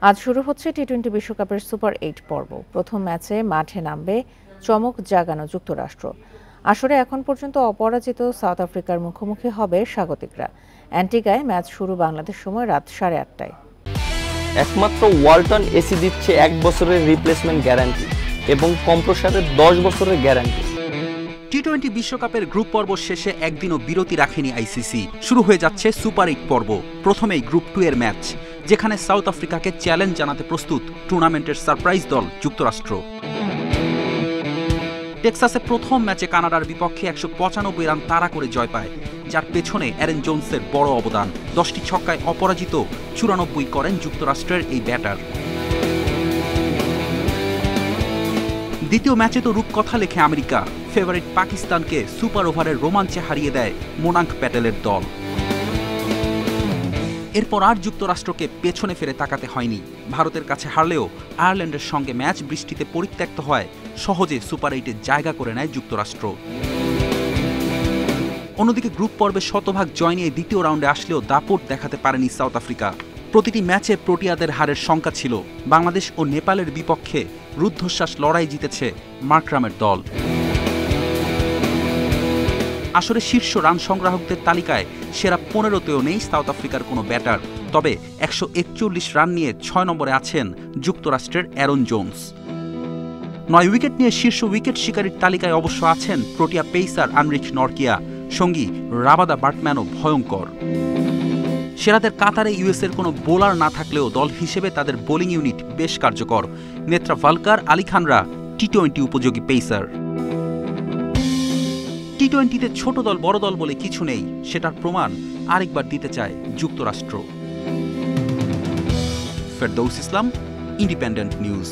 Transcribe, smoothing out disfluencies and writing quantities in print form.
আজ শুরু হচ্ছে টি-20 বিশ্বকাপের সুপার 8 পর্ব। প্রথম ম্যাচে মাঠে নামবে চমক জাগানো যুক্তরাষ্ট্র। আসরে এখন পর্যন্ত অপরাজিত সাউথ আফ্রিকার মুখোমুখি হবে স্বাগতিকরা। অ্যান্টিগায় ম্যাচ শুরু বাংলাদেশ সময় রাত 8:30টায়। একমাত্র ওয়ালটন এসি দিচ্ছে 1 বছরের রিপ্লেসমেন্ট গ্যারান্টি এবং কম্প্রেসারের 10 বছরের গ্যারান্টি। টি-20 বিশ্বকাপের গ্রুপ পর্ব শেষে একদিনও বিরতি রাখেনি আইসিসি। শুরু হয়ে যাচ্ছে সুপার 8 পর্ব। প্রথমেই গ্রুপ 2 এর ম্যাচ, যেখানে সাউথ আফ্রিকাকে চ্যালেঞ্জ জানাতে প্রস্তুত টুর্নামেন্টের সারপ্রাইজ দল যুক্তরাষ্ট্র। টেক্সাসে প্রথম ম্যাচে কানাডার বিপক্ষে 195 রান তাড়া করে জয় পায়, যার পেছনে অ্যারন জোন্সের বড় অবদান। 10টি ছক্কায় অপরাজিত 94 করেন যুক্তরাষ্ট্রের এই ব্যাটার। দ্বিতীয় ম্যাচে তো রূপকথা লেখে আমেরিকা। ফেভারিট পাকিস্তানকে সুপার ওভারের রোমাঞ্চে হারিয়ে দেয় মোনাঙ্ক প্যাটেলের দল। এরপর আর যুক্তরাষ্ট্রকে পেছনে ফিরে তাকাতে হয়নি। ভারতের কাছে হারলেও আয়ারল্যান্ডের সঙ্গে ম্যাচ বৃষ্টিতে পরিত্যক্ত হয় সহজে সুপার 8-এ জায়গা করে নেয় যুক্তরাষ্ট্র। অন্যদিকে গ্রুপ পর্বে শতভাগ জয় নিয়ে দ্বিতীয় রাউন্ডে আসলেও দাপট দেখাতে পারেনি সাউথ আফ্রিকা। প্রতিটি ম্যাচে প্রোটিয়াদের হারের শঙ্কা ছিল। বাংলাদেশ ও নেপালের বিপক্ষে রুদ্ধশ্বাস লড়াই জিতেছে মার্করামের দল। আসলে শীর্ষ রান সংগ্রাহকদের তালিকায় সেরা 15তেও নেই সাউথ আফ্রিকার কোনো ব্যাটার। তবে 141 রান নিয়ে 6 নম্বরে আছেন যুক্তরাষ্ট্রের অ্যারন জোন্স। 9 উইকেট নিয়ে শীর্ষ উইকেট শিকারীর তালিকায় অবশ্য আছেন প্রোটিয়া পেসার আনরিচ নরকিয়া, সঙ্গী রাবাদা বার্টম্যানও ভয়ঙ্কর। সেরাদের কাতারে ইউএসের কোনো বোলার না থাকলেও দল হিসেবে তাদের বোলিং ইউনিট বেশ কার্যকর। নেত্রা ভালকার, আলী খানরা টি-20 উপযোগী পেসার। টি-20তে ছোট দল বড় দল বলে কিছু নেই, সেটার প্রমাণ আরেকবার দিতে চায় যুক্তরাষ্ট্র। ফেরদৌস ইসলাম, ইন্ডিপেন্ডেন্ট নিউজ।